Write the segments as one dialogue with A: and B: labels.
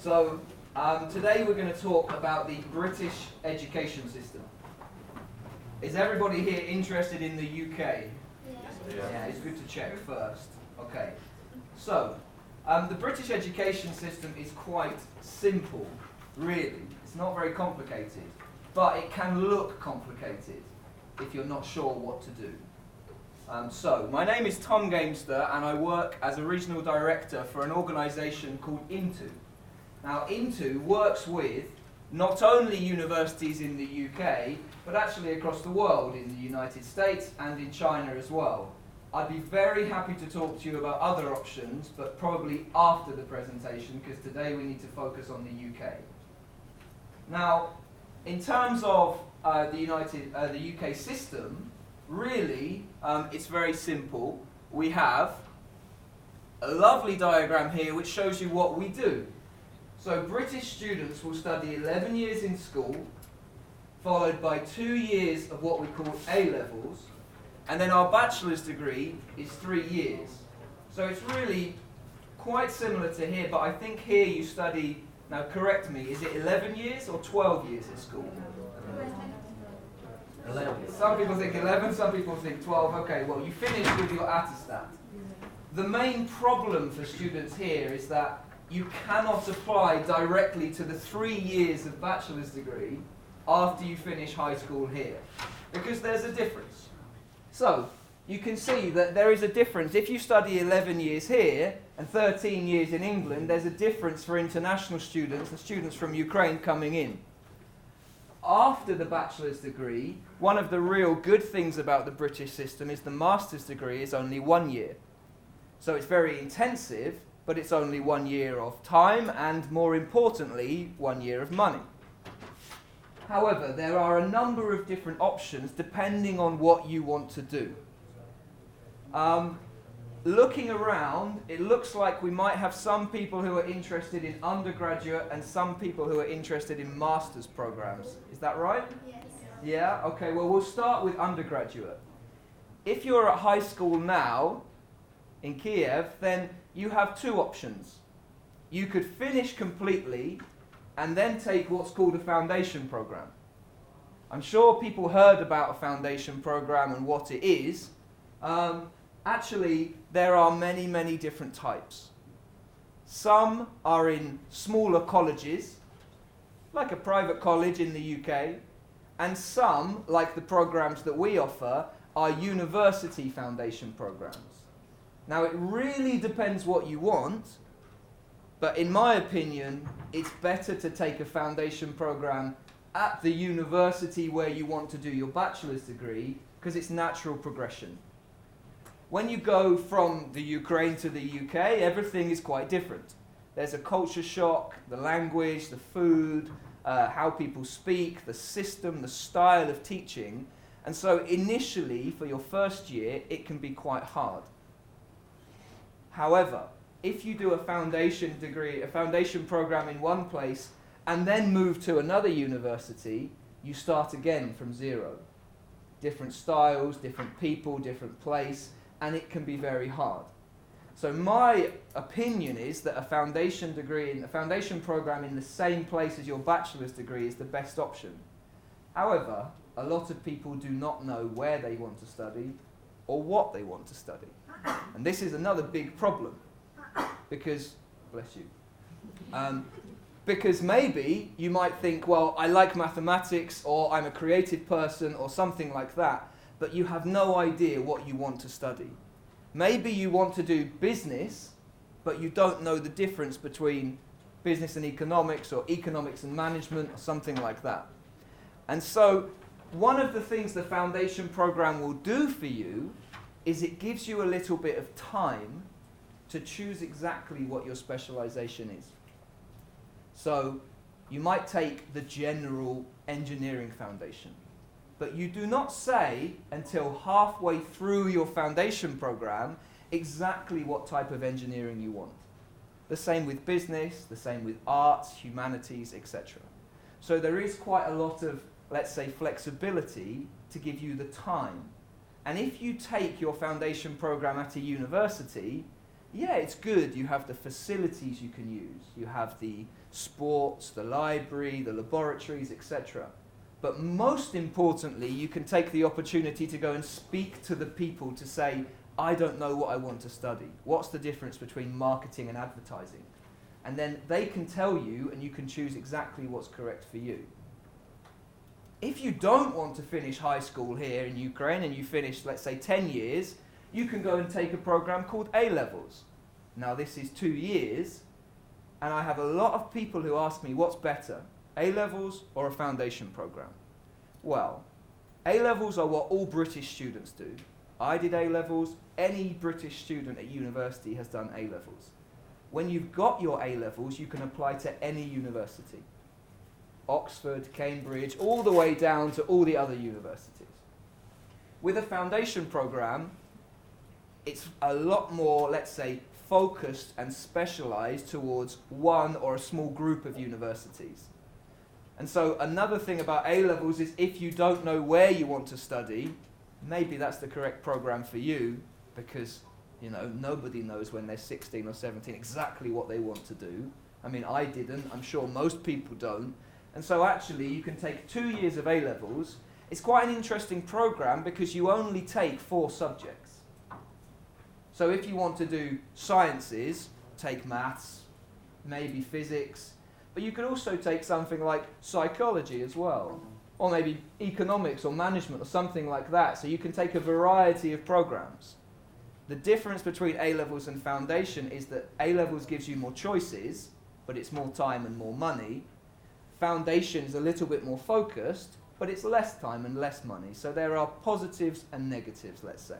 A: Today we're going to talk about the British education system. Is everybody here interested in the UK? Yeah, it's good to check first. Okay. So, the British education system is quite simple, really. It's not very complicated, but it can look complicated if you're not sure what to do. My name is Tom Gamester, and I work as a regional director for an organisation called Into. Now, Into works with not only universities in the UK, but actually across the world, in the United States and in China as well. I'd be very happy to talk to you about other options, but probably after the presentation, because today we need to focus on the UK. Now, in terms of the UK system, really, it's very simple. We have a lovely diagram here which shows you what we do. So British students will study 11 years in school, followed by 2 years of what we call A-levels, and then our bachelor's degree is 3 years. So it's really quite similar to here, but I think here you study, now correct me, is it 11 years or 12 years at school? 11. Some people think 11, some people think 12. Okay, well, you finish with your attestat. The main problem for students here is that you cannot apply directly to the 3 years of bachelor's degree after you finish high school here, because there's a difference. So, you can see that there is a difference. If you study 11 years here and 13 years in England, there's a difference for international students and students from Ukraine coming in. After the bachelor's degree, one of the real good things about the British system is the master's degree is only 1 year. So it's very intensive, but it's only 1 year of time and, more importantly, 1 year of money. However, there are a number of different options depending on what you want to do. Looking around, it looks like we might have some people who are interested in undergraduate and some people who are interested in master's programs. Is that right?
B: Yes.
A: Yeah? Okay, well, we'll start with undergraduate. If you're at high school now, in Kyiv, then you have two options. You could finish completely and then take what's called a foundation program. I'm sure people heard about a foundation program and what it is. Actually, there are many, many different types. Some are in smaller colleges, like a private college in the UK, and some, like the programs that we offer, are university foundation programs. Now, it really depends what you want, but in my opinion, it's better to take a foundation program at the university where you want to do your bachelor's degree, because it's natural progression. When you go from the Ukraine to the UK, everything is quite different. There's a culture shock, the language, the food, how people speak, the system, the style of teaching. And so initially, for your first year, it can be quite hard. However, if you do a foundation degree, a foundation program in one place, and then move to another university, you start again from zero. Different styles, different people, different place, and it can be very hard. So my opinion is that a foundation degree, a foundation program in the same place as your bachelor's degree is the best option. However, a lot of people do not know where they want to study or what they want to study. And this is another big problem, because, bless you, because maybe you might think, well, I like mathematics, or I'm a creative person, or something like that, but you have no idea what you want to study. Maybe you want to do business, but you don't know the difference between business and economics, or economics and management, or something like that. And so, one of the things the foundation program will do for you is it gives you a little bit of time to choose exactly what your specialization is. So you might take the general engineering foundation, but you do not say until halfway through your foundation program exactly what type of engineering you want. The same with business, the same with arts, humanities, etc. So there is quite a lot of, let's say, flexibility to give you the time. And if you take your foundation program at a university, yeah, it's good. You have the facilities you can use. You have the sports, the library, the laboratories, etc. But most importantly, you can take the opportunity to go and speak to the people to say, I don't know what I want to study. What's the difference between marketing and advertising? And then they can tell you, and you can choose exactly what's correct for you. If you don't want to finish high school here in Ukraine and you finish, let's say, 10 years, you can go and take a program called A-levels. Now, this is 2 years, and I have a lot of people who ask me, what's better, A-levels or a foundation program? Well, A-levels are what all British students do. I did A-levels. Any British student at university has done A-levels. When you've got your A-levels, you can apply to any university. Oxford, Cambridge, all the way down to all the other universities. With a foundation program, it's a lot more, let's say, focused and specialized towards one or a small group of universities. And so another thing about A-levels is if you don't know where you want to study, maybe that's the correct program for you, because nobody knows when they're 16 or 17 exactly what they want to do. I mean, I didn't. I'm sure most people don't. And so actually, you can take 2 years of A-levels. It's quite an interesting program because you only take 4 subjects. So if you want to do sciences, take maths, maybe physics, but you could also take something like psychology as well, or maybe economics or management or something like that. So you can take a variety of programs. The difference between A-levels and foundation is that A-levels gives you more choices, but it's more time and more money. Foundation is a little bit more focused, but it's less time and less money. So there are positives and negatives, let's say.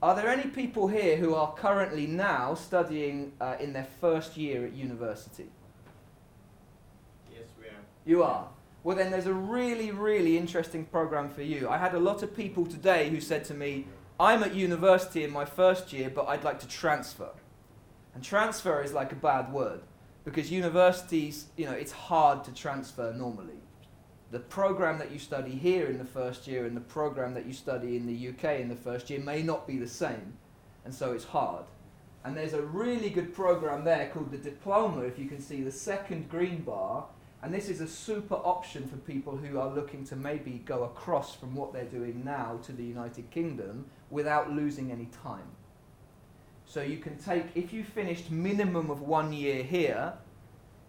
A: Are there any people here who are currently now studying in their first year at university?
B: Yes, we are.
A: You are? Well, then there's a really, really interesting program for you. I had a lot of people today who said to me, I'm at university in my first year, but I'd like to transfer. And transfer is like a bad word, because universities, it's hard to transfer normally. The program that you study here in the first year and the program that you study in the UK in the first year may not be the same, and so it's hard. And there's a really good program there called the Diploma, if you can see the second green bar, and this is a super option for people who are looking to maybe go across from what they're doing now to the United Kingdom without losing any time. So you can take, if you finished minimum of 1 year here,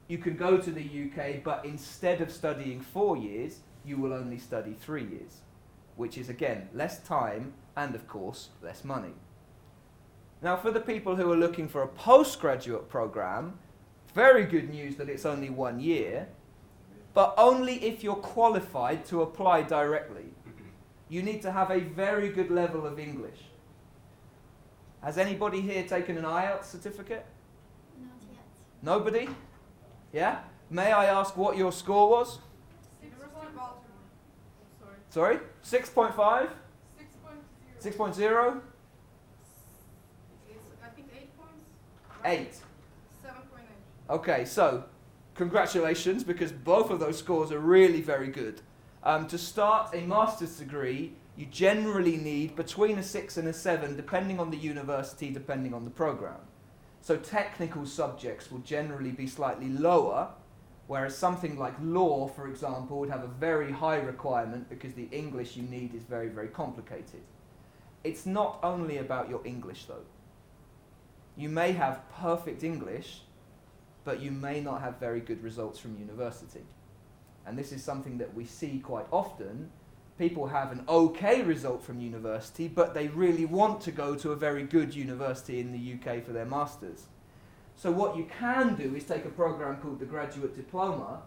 A: you can go to the UK, but instead of studying 4 years, you will only study 3 years, which is, again, less time and, of course, less money. Now, for the people who are looking for a postgraduate program, very good news that it's only 1 year, but only if you're qualified to apply directly. You need to have a very good level of English. Has anybody here taken an IELTS certificate?
C: Not yet.
A: Nobody? Yeah? May I ask what your score was?
D: 6.0.
A: Sorry? 6.5?
D: 6.0.
A: 6.0?
D: I think 8 points.
A: 8.
D: 7.8.
A: Okay, so congratulations, because both of those scores are really very good. To start a master's degree, you generally need between a 6 and a 7, depending on the university, depending on the program. So technical subjects will generally be slightly lower, whereas something like law, for example, would have a very high requirement because the English you need is very, very complicated. It's not only about your English, though. You may have perfect English, but you may not have very good results from university. And this is something that we see quite often. People have an okay result from university, but they really want to go to a very good university in the UK for their masters. So what you can do is take a program called the Graduate Diploma.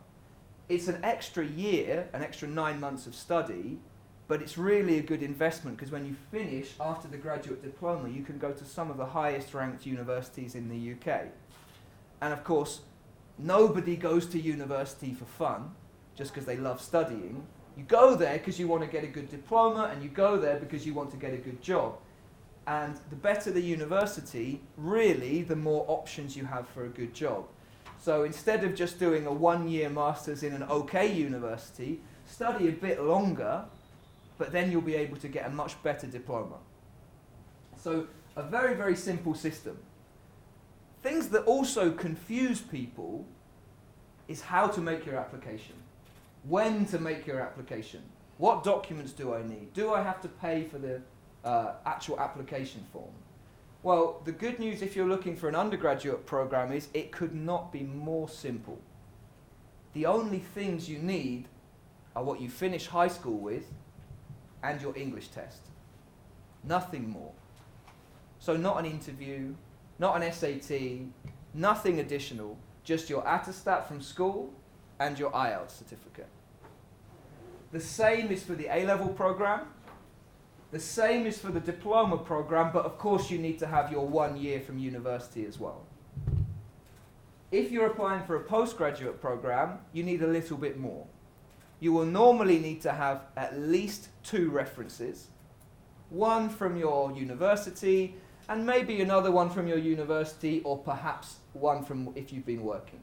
A: It's an extra year, an extra 9 months of study, but it's really a good investment because when you finish after the Graduate Diploma, you can go to some of the highest ranked universities in the UK. And of course, nobody goes to university for fun, just because they love studying. You go there because you want to get a good diploma, and you go there because you want to get a good job. And the better the university, really, the more options you have for a good job. So instead of just doing a 1 year master's in an okay university, study a bit longer, but then you'll be able to get a much better diploma. So A very, very simple system. Things that also confuse people is how to make your application, when to make your application, what documents do I need, do I have to pay for the actual application form? Well, the good news if you're looking for an undergraduate program is it could not be more simple. The only things you need are what you finish high school with and your English test. Nothing more. So not an interview, not an SAT, nothing additional, just your attestat from school and your IELTS certificate. The same is for the A-level program. The same is for the diploma program, but of course you need to have your 1 year from university as well. If you're applying for a postgraduate program, you need a little bit more. You will normally need to have at least 2 references, one from your university, and maybe another one from your university, or perhaps one from if you've been working.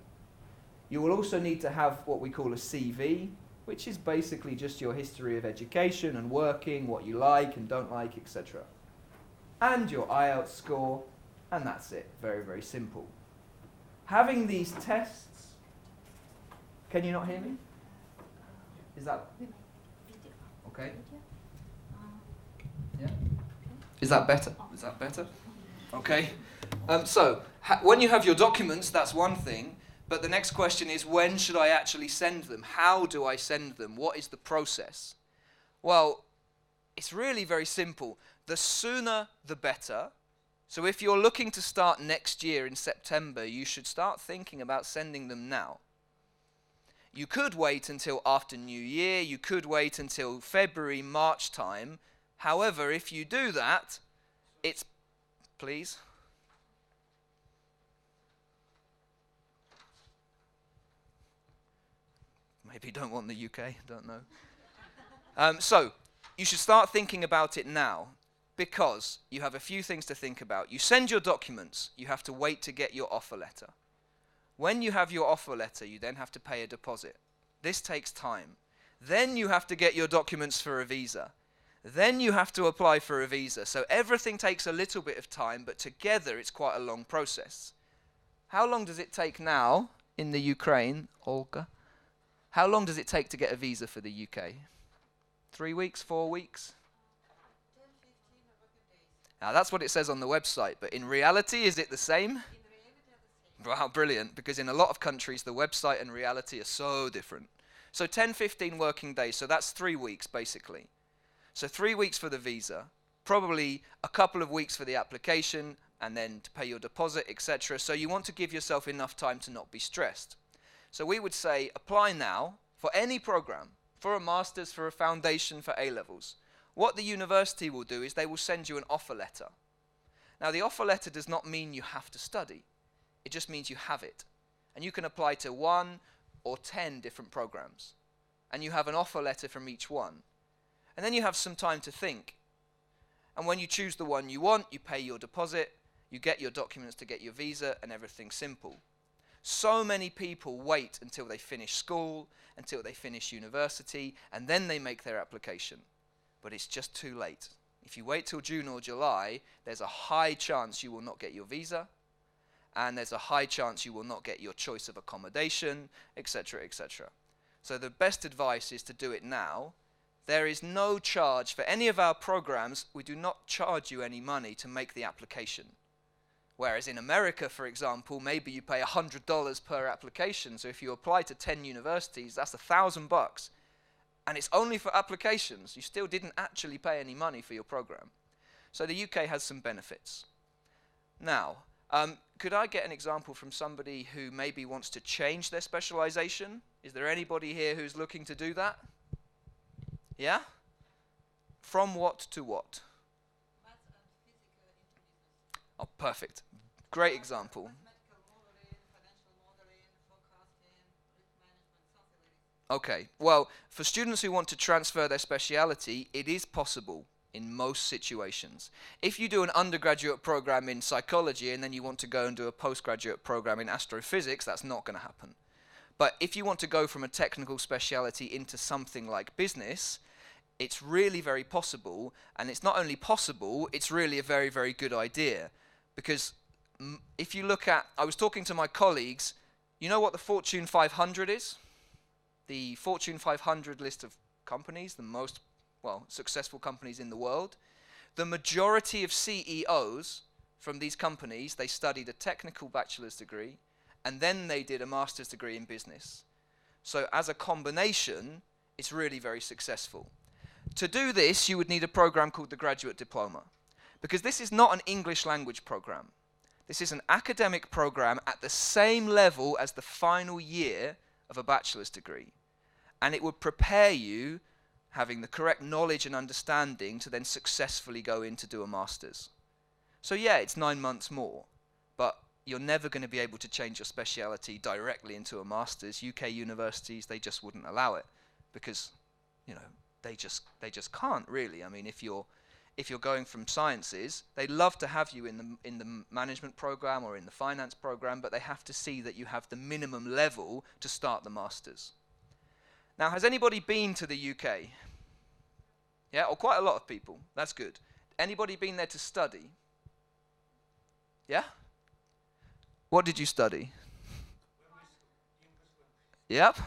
A: You will also need to have what we call a CV, which is basically just your history of education and working, what you like and don't like, etc. And your IELTS score, and that's it. Very, very simple. Having these tests, can you not hear me? Is that okay? Yeah. Is that better? Is that better? Okay. So when you have your documents, that's one thing. But the next question is, when should I actually send them? How do I send them? What is the process? Well, it's really very simple. The sooner, the better. So if you're looking to start next year in September, you should start thinking about sending them now. You could wait until after New Year. You could wait until February, March time. However, if you do that, it's... Please? Maybe you don't want the UK, don't know. So, you should start thinking about it now, because you have a few things to think about. You send your documents, you have to wait to get your offer letter. When you have your offer letter, you then have to pay a deposit. This takes time. Then you have to get your documents for a visa. Then you have to apply for a visa. So everything takes a little bit of time, but together it's quite a long process. How long does it take now in the Ukraine, Olga? How long does it take to get a visa for the UK? 3 weeks, 4 weeks?
D: 10, 15 working days.
A: Now that's what it says on the website, but in reality, is it the same?
D: In reality, are the same.
A: Wow, brilliant, because in a lot of countries, the website and reality are so different. So 10, 15 working days, so that's 3 weeks, basically. So 3 weeks for the visa, probably a couple of weeks for the application, and then to pay your deposit, etc. So you want to give yourself enough time to not be stressed. So we would say, apply now for any program, for a master's, for a foundation, for A-levels. What the university will do is they will send you an offer letter. Now, the offer letter does not mean you have to study. It just means you have it. And you can apply to 1 or 10 different programs. And you have an offer letter from each one. And then you have some time to think. And when you choose the one you want, you pay your deposit, you get your documents to get your visa, and everything's simple. So many people wait until they finish school, until they finish university, and then they make their application. But it's just too late. If you wait till June or July, there's a high chance you will not get your visa, and there's a high chance you will not get your choice of accommodation, etc., etc. So the best advice is to do it now. There is no charge for any of our programs. We do not charge you any money to make the application. Whereas in America, for example, maybe you pay $100 per application. So if you apply to 10 universities, that's $1,000. And it's only for applications. You still didn't actually pay any money for your program. So the UK has some benefits. Now, could I get an example from somebody who maybe wants to change their specialization? Is there anybody here who's looking to do that? Yeah? From what to what?
D: Maths and physical into business.
A: Oh, perfect. Great example.
D: Mathematical modeling, financial modeling, forecasting, risk management, something like this.
A: Okay, well, for students who want to transfer their speciality, it is possible in most situations. If you do an undergraduate program in psychology and then you want to go and do a postgraduate program in astrophysics, that's not going to happen. But if you want to go from a technical speciality into something like business, it's really very possible, and it's not only possible, it's really a very, very good idea. Because if you look at, I was talking to my colleagues, you know what the Fortune 500 is? The Fortune 500 list of companies, the most, successful companies in the world. The majority of CEOs from these companies, they studied a technical bachelor's degree, and then they did a master's degree in business. So as a combination, it's really very successful. To do this, you would need a program called the Graduate Diploma, because this is not an English language program. This is an academic program at the same level as the final year of a bachelor's degree. And it would prepare you, having the correct knowledge and understanding, to then successfully go in to do a master's. So yeah, it's 9 months more, but you're never going to be able to change your speciality directly into a master's. UK universities, they just wouldn't allow it, because, they just can't really. I mean, if you're going from sciences, they'd love to have you in the management program or in the finance program, but they have to see that you have the minimum level to start the masters. Now, has anybody been to the UK? Yeah, or quite a lot of people. That's good. Anybody been there to study? Yeah? What did you study? Yep.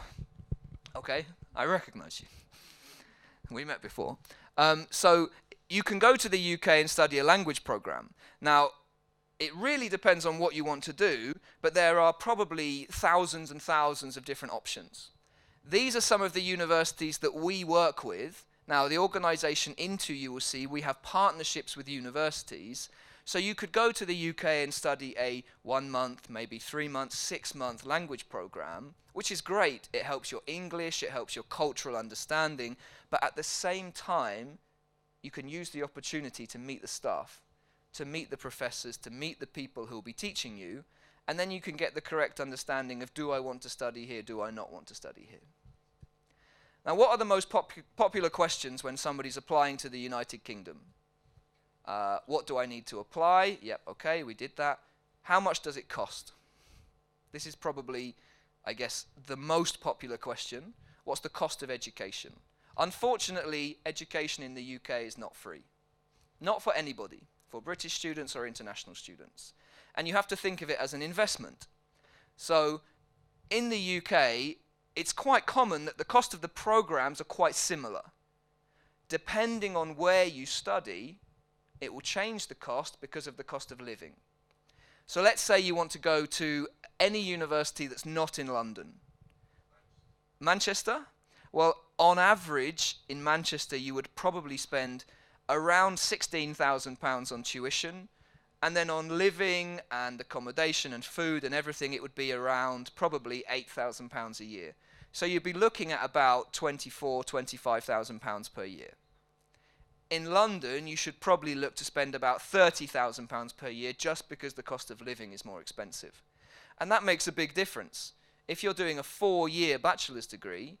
A: Okay, I recognize you. We met before. So you can go to the UK and study a language program. Now, it really depends on what you want to do, but there are probably thousands and thousands of different options. These are some of the universities that we work with. Now, the organization Into, you will see, we have partnerships with universities. So you could go to the UK and study a 1 month, maybe 3 months, 6 month language program, which is great. It helps your English, it helps your cultural understanding, but at the same time, you can use the opportunity to meet the staff, to meet the professors, to meet the people who will be teaching you, and then you can get the correct understanding of, do I want to study here, do I not want to study here? Now, what are the most popular questions when somebody's applying to the United Kingdom? What do I need to apply? Yep, okay, we did that. How much does it cost? This is probably, I guess, the most popular question. What's the cost of education? Unfortunately, education in the UK is not free. Not for anybody, for British students or international students. And you have to think of it as an investment. So, in the UK, it's quite common that the cost of the programs are quite similar. Depending on where you study, it will change the cost because of the cost of living. So let's say you want to go to any university that's not in London. Manchester? Well, on average, in Manchester, you would probably spend around £16,000 on tuition, and then on living and accommodation and food and everything, it would be around probably £8,000 a year. So you'd be looking at about £24,000–25,000 per year. In London, you should probably look to spend about £30,000 per year just because the cost of living is more expensive. And that makes a big difference. If you're doing a 4-year bachelor's degree,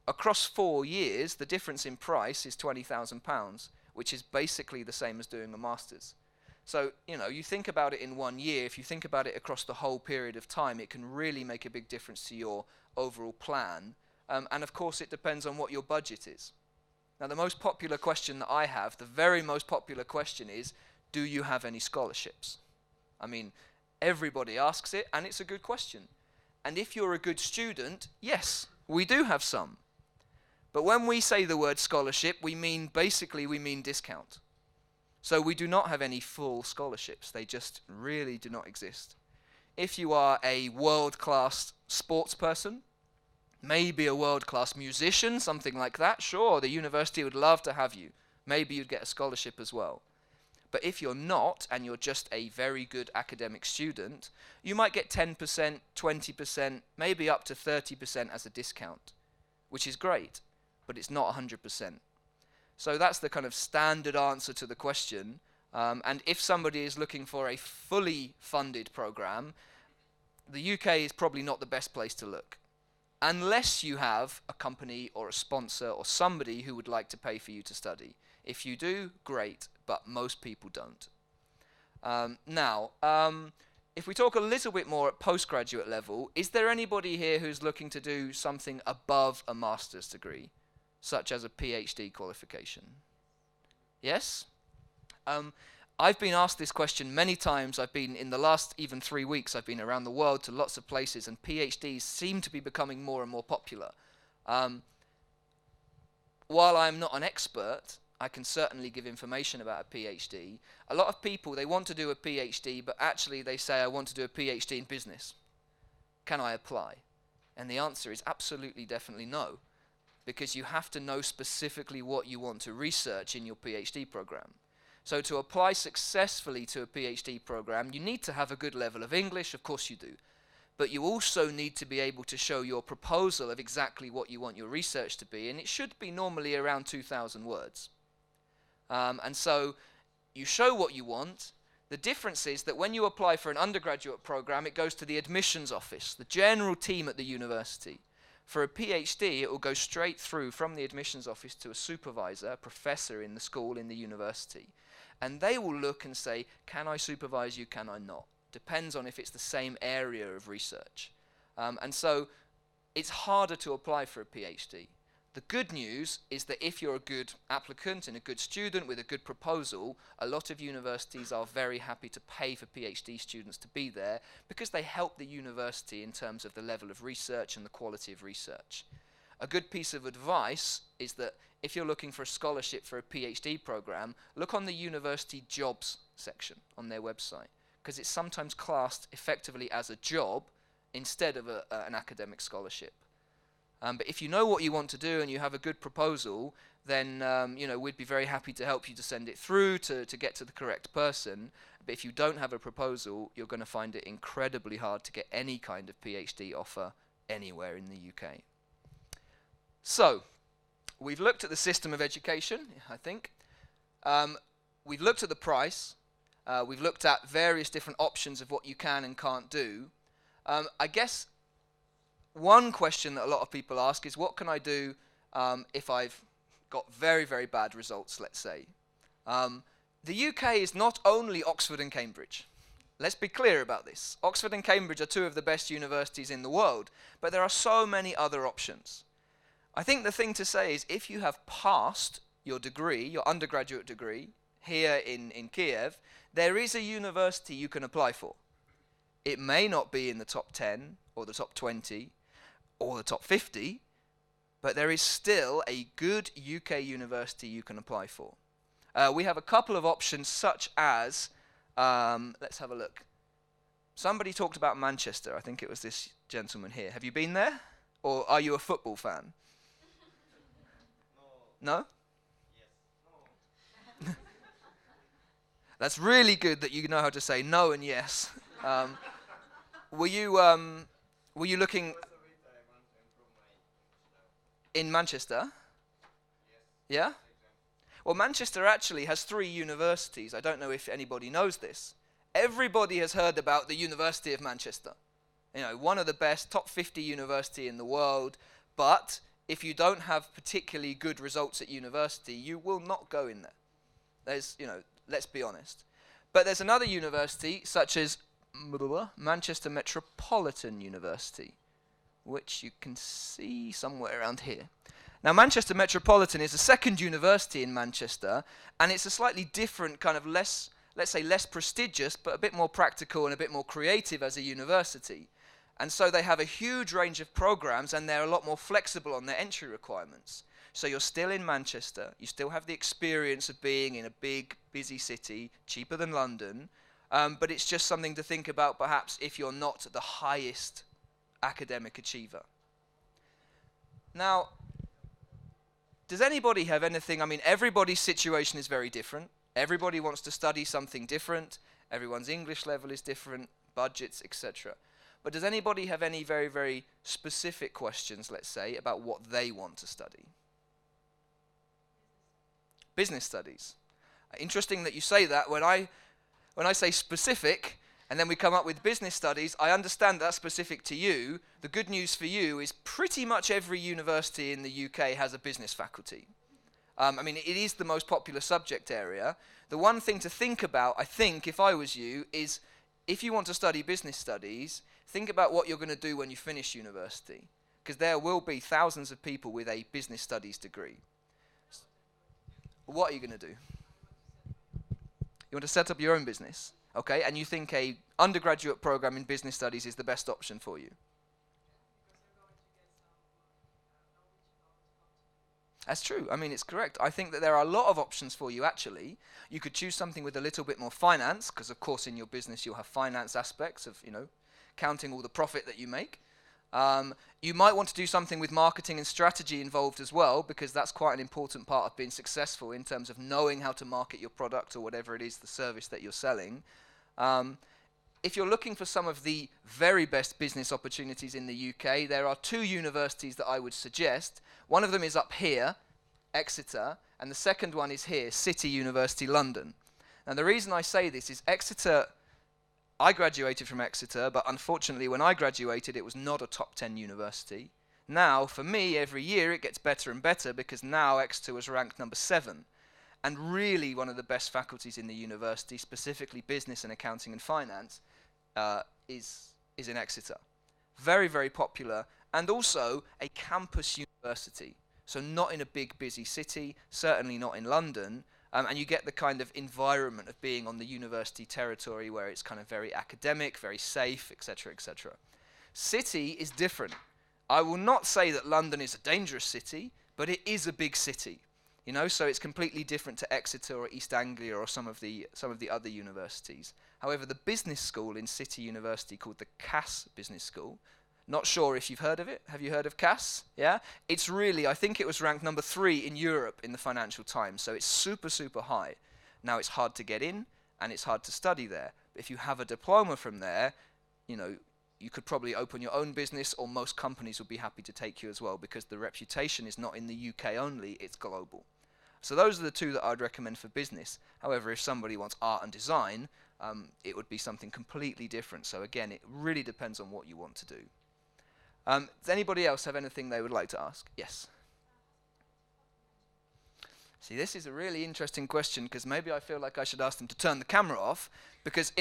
A: across 4 years, the difference in price is £20,000, which is basically the same as doing a master's. So, you think about it in 1 year, if you think about it across the whole period of time, it can really make a big difference to your overall plan. And of course, it depends on what your budget is. Now, the most popular question that I have, the very most popular question is, do you have any scholarships? I mean, everybody asks it, and it's a good question. And if you're a good student, yes, we do have some. But when we say the word scholarship, we mean discount. So we do not have any full scholarships. They just really do not exist. If you are a world-class sports person, maybe a world-class musician, something like that, sure, the university would love to have you. Maybe you'd get a scholarship as well. But if you're not, and you're just a very good academic student, you might get 10%, 20%, maybe up to 30% as a discount, which is great, but it's not 100%. So that's the kind of standard answer to the question. And if somebody is looking for a fully funded program, the UK is probably not the best place to look. Unless you have a company or a sponsor or somebody who would like to pay for you to study. If you do, great, but most people don't. If we talk a little bit more at postgraduate level, is there anybody here who's looking to do something above a master's degree? such as a PhD qualification? Yes? I've been asked this question many times. I've been, in the last even 3 weeks, I've been around the world to lots of places, and PhDs seem to be becoming more and more popular. While I'm not an expert, I can certainly give information about a PhD. A lot of people, they want to do a PhD, but actually they say, I want to do a PhD in business. Can I apply? And the answer is absolutely, definitely no, because you have to know specifically what you want to research in your PhD program. So to apply successfully to a PhD program, you need to have a good level of English, of course you do. But you also need to be able to show your proposal of exactly what you want your research to be, and it should be normally around 2,000 words. And so you show what you want. The difference is that when you apply for an undergraduate program, it goes to the admissions office, the general team at the university. For a PhD, it will go straight through from the admissions office to a supervisor, a professor in the school, in the university. And they will look and say, can I supervise you, can I not? Depends on if it's the same area of research. And so it's harder to apply for a PhD. The good news is that if you're a good applicant and a good student with a good proposal, a lot of universities are very happy to pay for PhD students to be there because they help the university in terms of the level of research and the quality of research. A good piece of advice is that if you're looking for a scholarship for a PhD program, look on the university jobs section on their website, because it's sometimes classed effectively as a job instead of an academic scholarship. But if you know what you want to do and you have a good proposal, then we'd be very happy to help you to send it through to get to the correct person. But if you don't have a proposal, you're going to find it incredibly hard to get any kind of PhD offer anywhere in the UK. So, we've looked at the system of education, I think. We've looked at the price. We've looked at various different options of what you can and can't do. I guess one question that a lot of people ask is, what can I do if I've got very, very bad results, let's say? The UK is not only Oxford and Cambridge. Let's be clear about this. Oxford and Cambridge are two of the best universities in the world, but there are so many other options. I think the thing to say is, if you have passed your degree, your undergraduate degree, here in Kyiv, there is a university you can apply for. It may not be in the top 10 or the top 20 or the top 50, but there is still a good UK university you can apply for. We have a couple of options, such as, let's have a look. Somebody talked about Manchester. I think it was this gentleman here. Have you been there? Or are you a football fan? No?
B: Yes. No.
A: That's really good that you know how to say no and yes. Were you looking in Manchester?
B: Yes.
A: Yeah? Well, Manchester actually has 3 universities. I don't know if anybody knows this. Everybody has heard about the University of Manchester. You know, one of the best, top 50 university in the world. But if you don't have particularly good results at university, you will not go in there. There's, let's be honest. But there's another university, such as Manchester Metropolitan University, which you can see somewhere around here. Now, Manchester Metropolitan is the second university in Manchester, and it's a slightly different kind of less prestigious, but a bit more practical and a bit more creative as a university. And so they have a huge range of programs, and they're a lot more flexible on their entry requirements. So you're still in Manchester, you still have the experience of being in a big, busy city, cheaper than London, but it's just something to think about perhaps if you're not the highest academic achiever. Now, does anybody have anything? I mean, everybody's situation is very different. Everybody wants to study something different. Everyone's English level is different, budgets, etc. But does anybody have any very, very specific questions, let's say, about what they want to study? Business studies. Interesting that you say that. When I say specific, and then we come up with business studies, I understand that's specific to you. The good news for you is pretty much every university in the UK has a business faculty. It is the most popular subject area. The one thing to think about, I think, if I was you, is if you want to study business studies, think about what you're going to do when you finish university. because there will be thousands of people with a business studies degree. What are you going to do? You want to set up your own business, okay? And you think a undergraduate program in business studies is the best option for you. That's true. I mean, it's correct. I think that there are a lot of options for you, actually. You could choose something with a little bit more finance, because, of course, in your business you'll have finance aspects of, counting all the profit that you make. You might want to do something with marketing and strategy involved as well, because that's quite an important part of being successful in terms of knowing how to market your product or whatever it is, the service that you're selling. If you're looking for some of the very best business opportunities in the UK, there are 2 universities that I would suggest. One of them is up here, Exeter, and the second one is here, City University London. Now the reason I say this is Exeter, I graduated from Exeter, but unfortunately when I graduated it was not a top 10 university. Now for me every year it gets better and better, because now Exeter was ranked number 7. And really one of the best faculties in the university, specifically business and accounting and finance, is in Exeter. Very, very popular, and also a campus university. So not in a big, busy city, certainly not in London, and you get the kind of environment of being on the university territory where it's kind of very academic, very safe, etc., etc. City is different. I will not say that London is a dangerous city, but it is a big city. So it's completely different to Exeter or East Anglia or some of the other universities. However, the business school in City University, called the Cass Business School, not sure if you've heard of it. Have you heard of Cass? Yeah? It's really, I think it was ranked number 3 in Europe in the Financial Times, so it's super, super high. Now, it's hard to get in, and it's hard to study there. But if you have a diploma from there, you could probably open your own business, or most companies would be happy to take you as well, because the reputation is not in the UK only, it's global. So those are the 2 that I'd recommend for business. However, if somebody wants art and design, it would be something completely different. So again, it really depends on what you want to do. Does anybody else have anything they would like to ask? Yes. See, this is a really interesting question, because maybe I feel like I should ask them to turn the camera off, because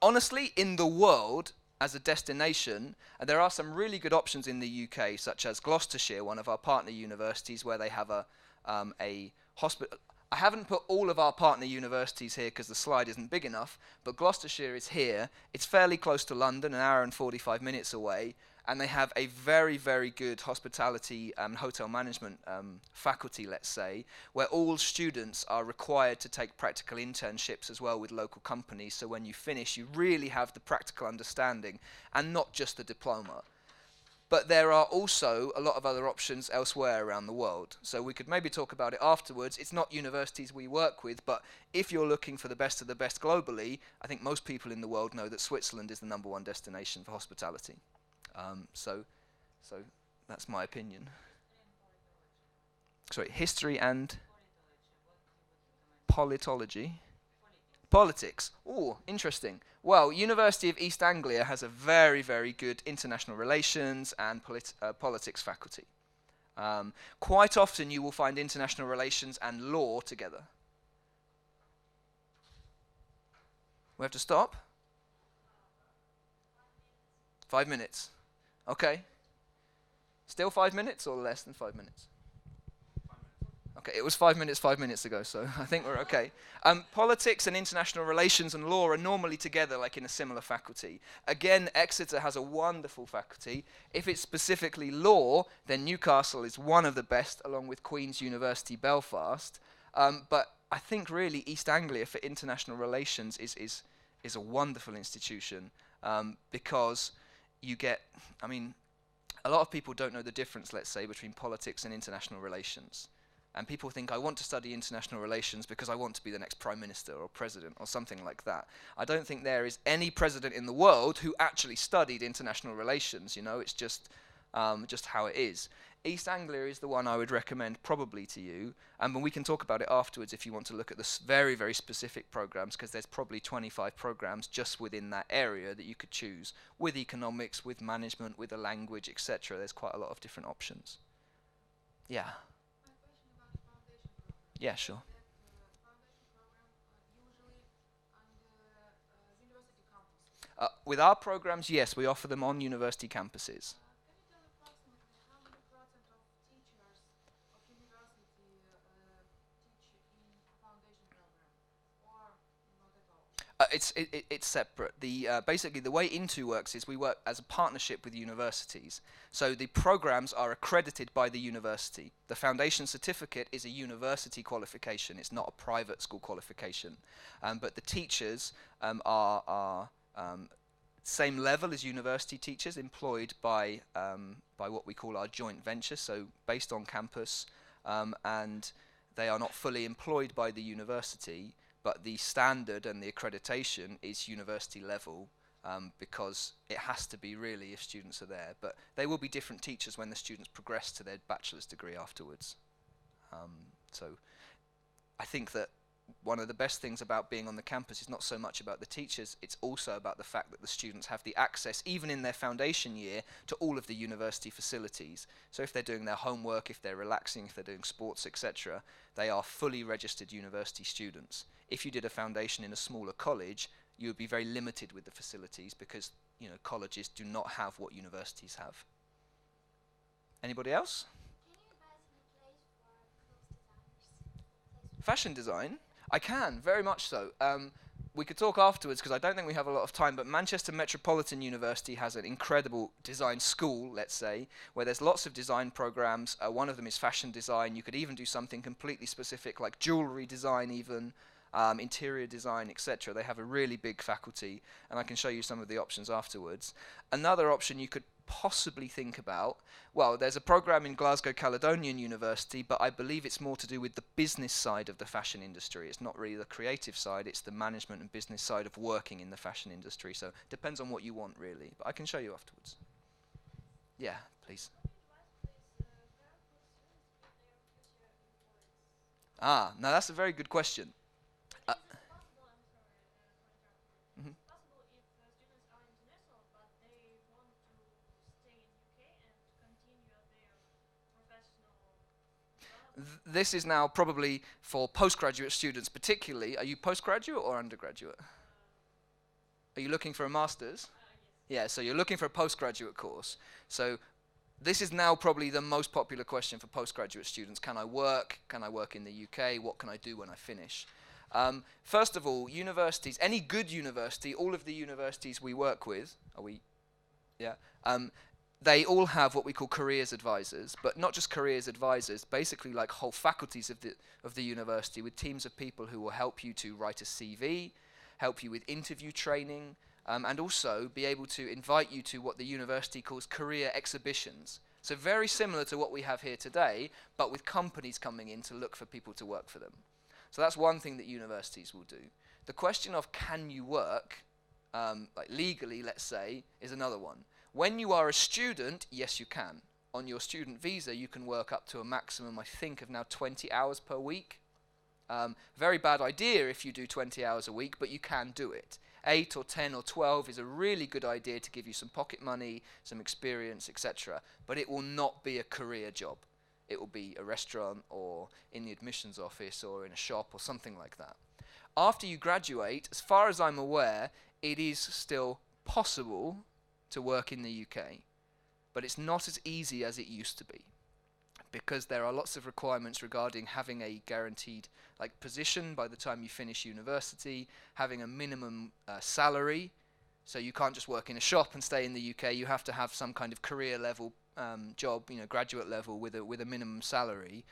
A: honestly, in the world, as a destination, there are some really good options in the UK, such as Gloucestershire, one of our partner universities, where they have a hospital. I haven't put all of our partner universities here because the slide isn't big enough, but Gloucestershire is here. It's fairly close to London, an hour and 45 minutes away, and they have a very, very good hospitality and hotel management faculty, let's say, where all students are required to take practical internships as well with local companies, so when you finish you really have the practical understanding and not just the diploma. But there are also a lot of other options elsewhere around the world. So we could maybe talk about it afterwards. It's not universities we work with, but if you're looking for the best of the best globally, I think most people in the world know that Switzerland is the number 1 destination for hospitality. So that's my opinion. Sorry, history and politology. Politics. Oh, interesting. Well, University of East Anglia has a very, very good international relations and politics faculty. Quite often you will find international relations and law together. We have to stop? 5 minutes. Okay. Still 5 minutes or less than 5 minutes? Okay, it was 5 minutes ago, so I think we're okay. Politics and international relations and law are normally together, like in a similar faculty. Again, Exeter has a wonderful faculty. If it's specifically law, then Newcastle is one of the best, along with Queen's University Belfast. But I think really East Anglia for international relations is a wonderful institution, because you get, a lot of people don't know the difference, let's say, between politics and international relations. And people think, I want to study international relations because I want to be the next prime minister or president or something like that. I don't think there is any president in the world who actually studied international relations, it's just how it is. East Anglia is the one I would recommend probably to you, and we can talk about it afterwards if you want to look at the very, very specific programs, because there's probably 25 programs just within that area that you could choose, with economics, with management, with a language, etc. There's quite a lot of different options. Yeah. Yeah, sure. With our programs, yes, we offer them on university campuses. It's separate. Basically, the way Into works is we work as a partnership with universities. So the programs are accredited by the university. The foundation certificate is a university qualification. It's not a private school qualification. But the teachers are same level as university teachers, employed by what we call our joint venture, so based on campus, and they are not fully employed by the university, but the standard and the accreditation is university level, because it has to be really if students are there. But they will be different teachers when the students progress to their bachelor's degree afterwards. So I think that one of the best things about being on the campus is not so much about the teachers, it's also about the fact that the students have the access, even in their foundation year, to all of the university facilities. So if they're doing their homework, if they're relaxing, if they're doing sports, etc., they are fully registered university students. If you did a foundation in a smaller college, you would be very limited with the facilities because, you know, colleges do not have what universities have. Anybody else?
C: Can you advise me a place for clothes designers?
A: Fashion design? I can, very much so. We could talk afterwards because I don't think we have a lot of time, but Manchester Metropolitan University has an incredible design school, let's say, where there's lots of design programs. One of them is fashion design. You could even do something completely specific like jewellery design even, interior design, etc. They have a really big faculty, and I can show you some of the options afterwards. Another option you could possibly think about, well, there's a program in Glasgow Caledonian University, but I believe it's more to do with the business side of the fashion industry. It's not really the creative side, it's the management and business side of working in the fashion industry. So it depends on what you want, really. But I can show you afterwards. Yeah, please. Ah, now that's a very good question. This is now probably for postgraduate students particularly. Are you postgraduate or undergraduate? Are you looking for a master's? Yeah, so you're looking for a postgraduate course. So this is now probably the most popular question for postgraduate students. Can I work? Can I work in the UK? What can I do when I finish? First of all, universities, any good university, all of the universities we work with, they all have what we call careers advisors, but not just careers advisors, basically like whole faculties of the university with teams of people who will help you to write a CV, help you with interview training, and also be able to invite you to what the university calls career exhibitions. So very similar to what we have here today, but with companies coming in to look for people to work for them. So that's one thing that universities will do. The question of can you work, like legally, let's say, is another one. When you are a student, yes, you can. On your student visa, you can work up to a maximum, I think, of now 20 hours per week. Very bad idea if you do 20 hours a week, but you can do it. 8 or 10 or 12 is a really good idea to give you some pocket money, some experience, etc. But it will not be a career job. It will be a restaurant or in the admissions office or in a shop or something like that. After you graduate, as far as I'm aware, it is still possible to work in the UK, but it's not as easy as it used to be because there are lots of requirements regarding having a guaranteed position by the time you finish university, having a minimum salary, so you can't just work in a shop and stay in the UK. You have to have some kind of career level job, graduate level with a minimum salary.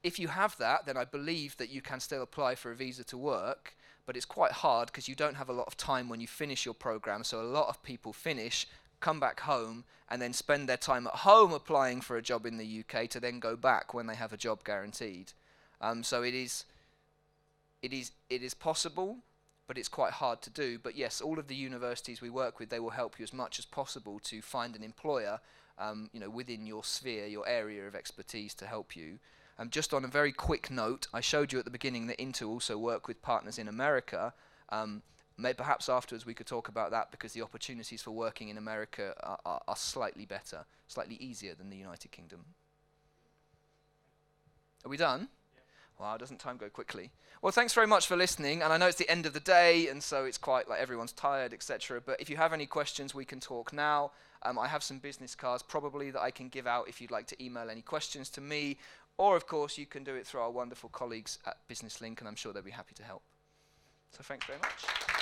A: If you have that, then I believe that you can still apply for a visa to work, but it's quite hard because you don't have a lot of time when you finish your program, so a lot of people finish, come back home, and then spend their time at home applying for a job in the UK to then go back when they have a job guaranteed. So it is possible, but it's quite hard to do. But yes, all of the universities we work with, they will help you as much as possible to find an employer, within your sphere, your area of expertise to help you. Just on a very quick note, I showed you at the beginning that Into also work with partners in America. Perhaps afterwards we could talk about that because the opportunities for working in America are slightly better, slightly easier than the United Kingdom. Are we done? Wow, doesn't time go quickly? Well, thanks very much for listening, and I know it's the end of the day, and so it's quite like everyone's tired, etc. But if you have any questions, we can talk now. I have some business cards probably that I can give out if you'd like to email any questions to me, or of course you can do it through our wonderful colleagues at Business Link, and I'm sure they'll be happy to help. So thanks very much.